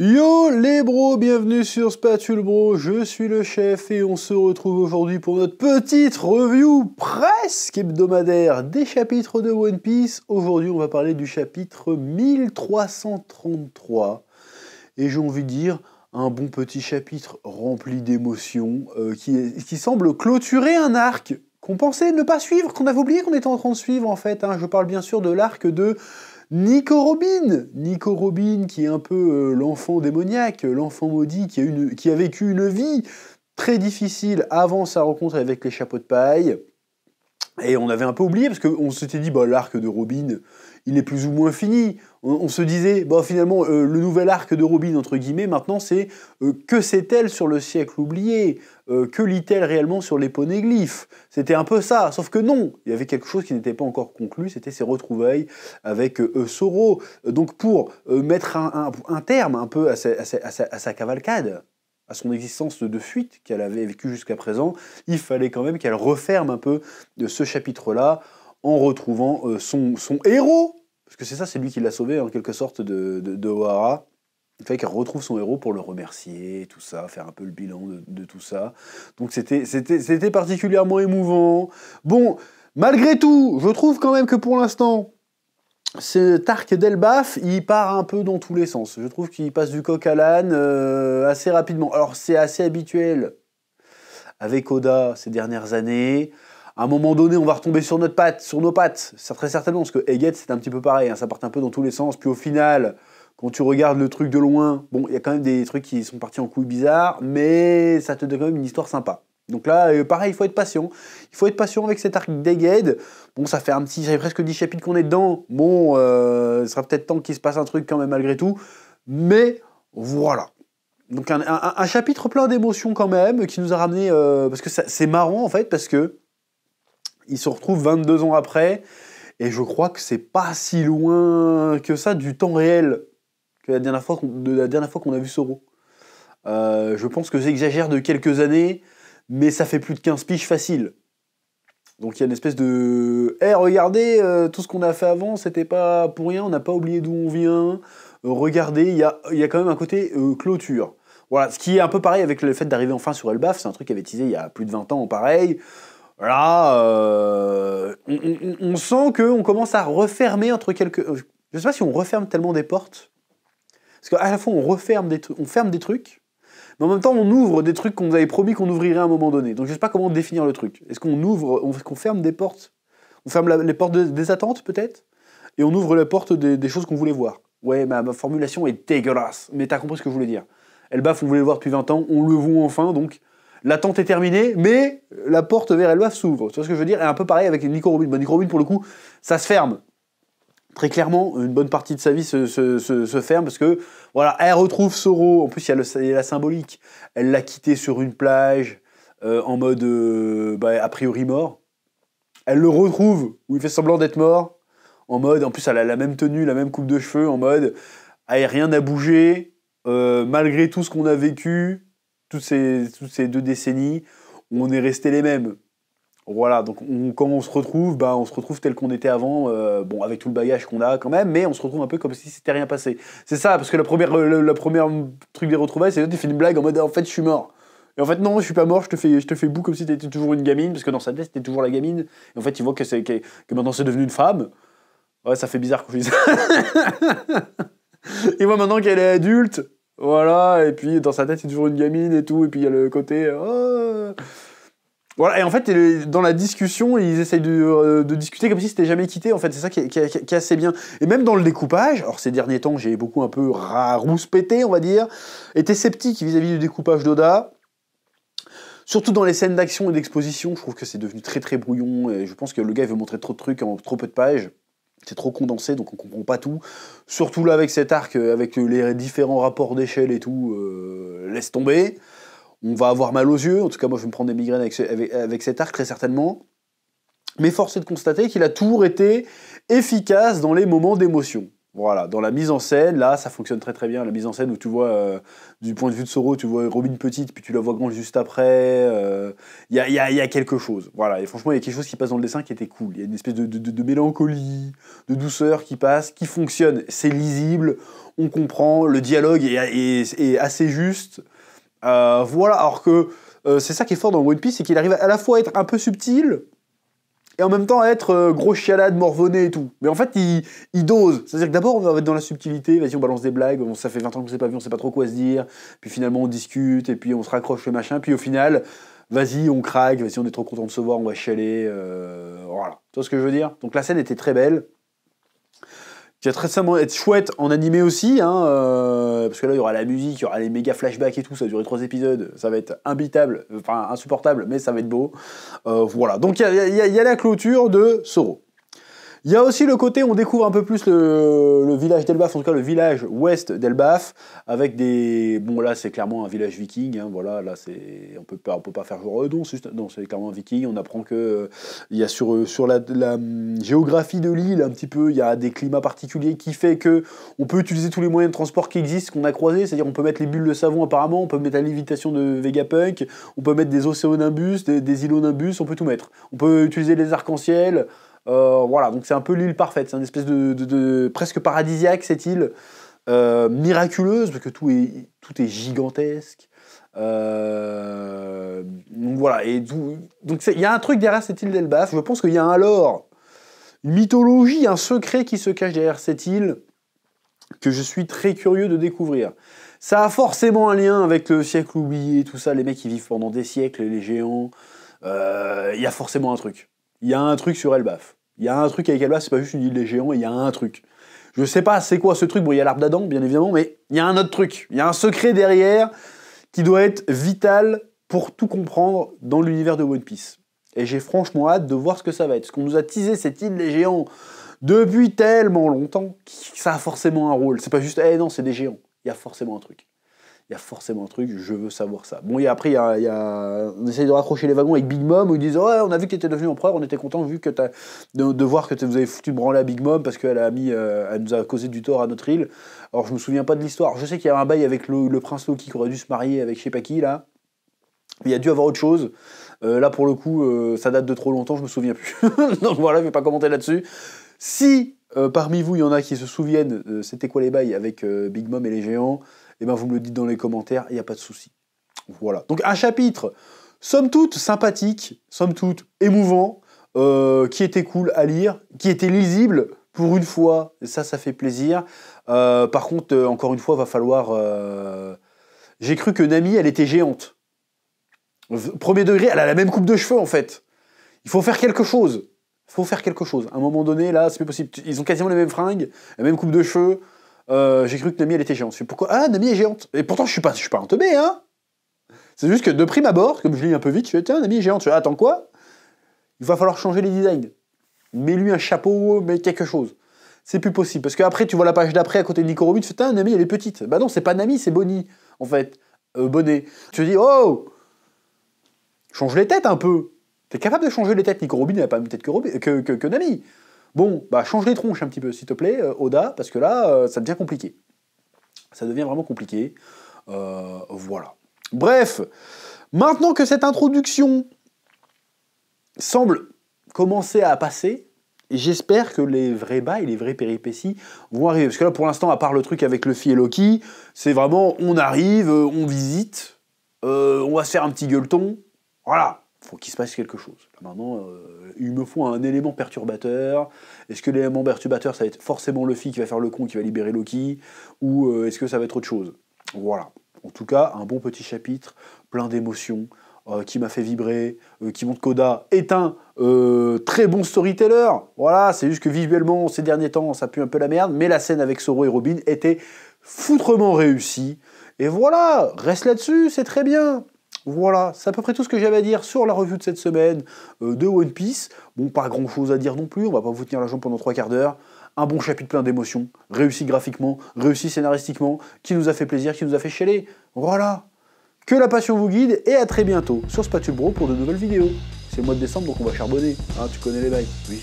Yo les bros, bienvenue sur Spatule Bro, je suis le chef et on se retrouve aujourd'hui pour notre petite review presque hebdomadaire des chapitres de One Piece. Aujourd'hui on va parler du chapitre 1333 et j'ai envie de dire un bon petit chapitre rempli d'émotions qui semble clôturer un arc qu'on pensait ne pas suivre, qu'on avait oublié qu'on était en train de suivre en fait. Je parle bien sûr de l'arc de Nico Robin, qui est un peu l'enfant démoniaque, l'enfant maudit, qui a vécu une vie très difficile avant sa rencontre avec les chapeaux de paille. Et on avait un peu oublié, parce qu'on s'était dit, l'arc de Robin, il est plus ou moins fini. On se disait, finalement, le nouvel arc de Robin, entre guillemets, maintenant, c'est que sait-elle sur le siècle oublié ? Que lit-elle réellement sur les poneglyphes ? C'était un peu ça, sauf que non, il y avait quelque chose qui n'était pas encore conclu, c'était ses retrouvailles avec Zoro. Donc pour mettre un terme un peu à sa cavalcade, à son existence de fuite qu'elle avait vécue jusqu'à présent, il fallait quand même qu'elle referme un peu de ce chapitre-là en retrouvant son héros, parce que c'est ça, c'est lui qui l'a sauvé en quelque sorte de Ohara. Il fallait qu'elle retrouve son héros pour le remercier, tout ça, faire un peu le bilan de tout ça. Donc c'était particulièrement émouvant. Bon, malgré tout, je trouve quand même que pour l'instant, cet arc d'Elbaf, il part un peu dans tous les sens. Je trouve qu'il passe du coq à l'âne assez rapidement. Alors c'est assez habituel avec Oda ces dernières années. À un moment donné, on va retomber sur nos pattes, ça très certainement, parce que Egghead, c'est un petit peu pareil, ça part un peu dans tous les sens. Puis au final, quand tu regardes le truc de loin, il y a quand même des trucs qui sont partis en couilles bizarres, mais ça te donne quand même une histoire sympa. Donc là, pareil, il faut être patient. Il faut être patient avec cet arc d'Egghead. Bon, ça fait presque 10 chapitres qu'on est dedans. Bon, il sera peut-être temps qu'il se passe un truc quand même malgré tout. Mais voilà. Donc un chapitre plein d'émotions quand même, qui nous a ramené... parce que c'est marrant en fait, parce que il se retrouve 22 ans après, et je crois que c'est pas si loin que ça du temps réel que la dernière fois qu'on a vu Zoro. Je pense que j'exagère de quelques années, mais ça fait plus de 15 piges facile. Donc il y a une espèce de... regardez, tout ce qu'on a fait avant, c'était pas pour rien, on n'a pas oublié d'où on vient. Regardez, il y a quand même un côté clôture. Voilà, ce qui est un peu pareil avec le fait d'arriver enfin sur Elbaf, c'est un truc qui avait teasé il y a plus de 20 ans, pareil. Là, on sent qu'on commence à refermer entre quelques... Je sais pas si on referme tellement des portes, parce qu'à la fois on ferme des trucs, mais en même temps on ouvre des trucs qu'on nous avait promis qu'on ouvrirait à un moment donné. Donc je sais pas comment définir le truc. Est-ce qu'on ferme des portes ? On ferme les portes des attentes peut-être ? Et on ouvre les portes des choses qu'on voulait voir. Ouais, ma formulation est dégueulasse, mais t'as compris ce que je voulais dire. Elbaf, on voulait le voir depuis 20 ans, on le voit enfin, donc l'attente est terminée, mais la porte vers Elbaf s'ouvre. Tu vois ce que je veux dire ? Et un peu pareil avec Nico Robin. Nico Robin, pour le coup, ça se ferme. Très clairement, une bonne partie de sa vie se ferme, parce que, voilà, elle retrouve Zoro, en plus il y a la symbolique, elle l'a quitté sur une plage, en mode, a priori mort. Elle le retrouve, où il fait semblant d'être mort, en mode, en plus elle a la même tenue, la même coupe de cheveux, en mode, rien n'a bougé, malgré tout ce qu'on a vécu, toutes ces 2 décennies, on est restés les mêmes. Voilà, donc quand on se retrouve tel qu'on était avant, avec tout le bagage qu'on a quand même, mais on se retrouve un peu comme si c'était rien passé. C'est ça, parce que la première truc des retrouvailles, c'est que tu fais une blague en mode, en fait, je suis mort. Et en fait, non, je suis pas mort, je te fais boue comme si t'étais toujours une gamine, parce que dans sa tête, t'étais toujours la gamine. Et en fait, il voit que maintenant c'est devenu une femme. Ouais, ça fait bizarre quand je dis ça. Il voit maintenant qu'elle est adulte, voilà, et puis dans sa tête, c'est toujours une gamine et tout, et puis il y a le côté... Voilà, et en fait, dans la discussion, ils essayent de discuter comme si c'était jamais quitté, en fait, c'est ça qui est assez bien. Et même dans le découpage, alors ces derniers temps, j'ai beaucoup un peu rouspété, on va dire, été sceptique vis-à-vis du découpage d'Oda, surtout dans les scènes d'action et d'exposition, je trouve que c'est devenu très très brouillon, et je pense que le gars il veut montrer trop de trucs en trop peu de pages. C'est trop condensé, donc on comprend pas tout. Surtout là, avec cet arc, avec les différents rapports d'échelle et tout, laisse tomber. On va avoir mal aux yeux, en tout cas moi je vais me prendre des migraines avec cet arc très certainement. Mais force est de constater qu'il a toujours été efficace dans les moments d'émotion. Voilà, dans la mise en scène, là, ça fonctionne très très bien. La mise en scène où tu vois, du point de vue de Zoro, tu vois Robin petite, puis tu la vois grande juste après. Il y a quelque chose. Voilà, et franchement, il y a quelque chose qui passe dans le dessin qui était cool. Il y a une espèce de mélancolie, de douceur qui passe, qui fonctionne. C'est lisible, on comprend, le dialogue est assez juste. Voilà, alors que c'est ça qui est fort dans One Piece, c'est qu'il arrive à la fois à être un peu subtil, et en même temps à être gros chialade, morvonné et tout. Mais en fait, il dose. C'est-à-dire que d'abord, on va être dans la subtilité, vas-y, on balance des blagues, ça fait 20 ans qu'on s'est pas vu, on sait pas trop quoi se dire, puis finalement on discute, et puis on se raccroche le machin, puis au final, vas-y, on craque, vas-y, on est trop content de se voir, on va chialer, voilà. Tu vois ce que je veux dire? Donc la scène était très belle, qui va très certainement être chouette en animé aussi, hein, parce que là il y aura la musique, il y aura les méga flashbacks et tout, ça va durer 3 épisodes, ça va être imbitable, enfin insupportable, mais ça va être beau. Voilà, donc il y a la clôture de Zoro. Il y a aussi le côté, on découvre un peu plus le village d'Elbaf, en tout cas le village ouest d'Elbaf, avec des... Bon là c'est clairement un village viking, hein, voilà, là c'est... On peut pas faire genre, non, c'est clairement un viking, on apprend que il y a sur la géographie de l'île, un petit peu, il y a des climats particuliers qui fait que on peut utiliser tous les moyens de transport qui existent, qu'on a croisés, c'est-à-dire on peut mettre les bulles de savon apparemment, on peut mettre la lévitation de Vegapunk, on peut mettre des océonimbus, des îlonimbus, on peut tout mettre. On peut utiliser les arcs-en-ciel... voilà, donc c'est un peu l'île parfaite, c'est une espèce de presque paradisiaque cette île, miraculeuse, parce que tout est gigantesque. Donc voilà, et donc il y a un truc derrière cette île d'Elbaf, je pense qu'il y a un lore, une mythologie, un secret qui se cache derrière cette île, que je suis très curieux de découvrir. Ça a forcément un lien avec le siècle oublié, tout ça, les mecs qui vivent pendant des siècles, les géants, il y a forcément un truc. Il y a un truc sur Elbaf. Il y a un truc avec Elbaf, c'est pas juste une île des géants, il y a un truc. Je sais pas c'est quoi ce truc, bon il y a l'arbre d'Adam bien évidemment, mais il y a un autre truc. Il y a un secret derrière qui doit être vital pour tout comprendre dans l'univers de One Piece. Et j'ai franchement hâte de voir ce que ça va être. Parce qu'on nous a teasé cette île des géants depuis tellement longtemps que ça a forcément un rôle. C'est pas juste, non c'est des géants. Il y a forcément un truc. Il y a forcément un truc, je veux savoir ça. Bon, et après, on essaye de raccrocher les wagons avec Big Mom, où ils disent « Ouais, on a vu que tu étais devenu empereur, on était content de voir que vous avez foutu de branler à Big Mom, parce qu'elle elle nous a causé du tort à notre île. » Alors, je me souviens pas de l'histoire. Je sais qu'il y a un bail avec le prince Loki qui aurait dû se marier avec je sais pas qui, là. Mais il y a dû avoir autre chose. Là, pour le coup, ça date de trop longtemps, je me souviens plus. Donc voilà, je vais pas commenter là-dessus. Si, parmi vous, il y en a qui se souviennent, c'était quoi les bails avec Big Mom et les géants, eh ben vous me le dites dans les commentaires, il n'y a pas de souci. Voilà. Donc un chapitre, somme toute sympathique, somme toute émouvant, qui était cool à lire, qui était lisible pour une fois, et ça fait plaisir. Par contre, encore une fois, va falloir... J'ai cru que Nami, elle était géante. Premier degré, elle a la même coupe de cheveux en fait. Il faut faire quelque chose. Il faut faire quelque chose. À un moment donné, là, c'est plus possible. Ils ont quasiment les mêmes fringues, la même coupe de cheveux. J'ai cru que Nami elle était géante. Je sais pourquoi. Ah, Nami est géante. Et pourtant je suis pas un teubé, hein. C'est juste que de prime abord, comme je lis un peu vite, je fais tiens, Nami est géante. Je fais attends quoi? Il va falloir changer les designs. Mets-lui un chapeau, mets quelque chose. C'est plus possible parce qu'après tu vois la page d'après à côté de Nico Robin, tu fais tiens, Nami elle est petite. Bah non, c'est pas Nami, c'est Bonnie en fait. Bonnet. Tu te dis oh, change les têtes un peu. T'es capable de changer les têtes. Nico Robin elle a pas la même tête que Nami. Bon, bah change les tronches un petit peu, s'il te plaît, Oda, parce que là, ça devient compliqué. Ça devient vraiment compliqué. Voilà. Bref, maintenant que cette introduction semble commencer à passer, j'espère que les vrais bails, les vraies péripéties vont arriver. Parce que là, pour l'instant, à part le truc avec Luffy et Loki, c'est vraiment, on arrive, on visite, on va se faire un petit gueuleton, voilà. Faut qu'il se passe quelque chose. Là, maintenant, il me faut un élément perturbateur. Est-ce que l'élément perturbateur, ça va être forcément Luffy qui va faire le con, qui va libérer Loki, ou est-ce que ça va être autre chose? Voilà. En tout cas, un bon petit chapitre, plein d'émotions, qui m'a fait vibrer, qui montre qu'Oda est un très bon storyteller. Voilà, c'est juste que visuellement, ces derniers temps, ça pue un peu la merde, mais la scène avec Zoro et Robin était foutrement réussie. Et voilà, reste là-dessus, c'est très bien. Voilà, c'est à peu près tout ce que j'avais à dire sur la revue de cette semaine de One Piece. Bon, pas grand chose à dire non plus, on va pas vous tenir la jambe pendant 3 quarts d'heure. Un bon chapitre plein d'émotions, réussi graphiquement, réussi scénaristiquement, qui nous a fait plaisir, qui nous a fait chialer. Voilà. Que la passion vous guide et à très bientôt sur Spatule Bro pour de nouvelles vidéos. C'est le mois de décembre donc on va charbonner, hein, tu connais les bails. Oui.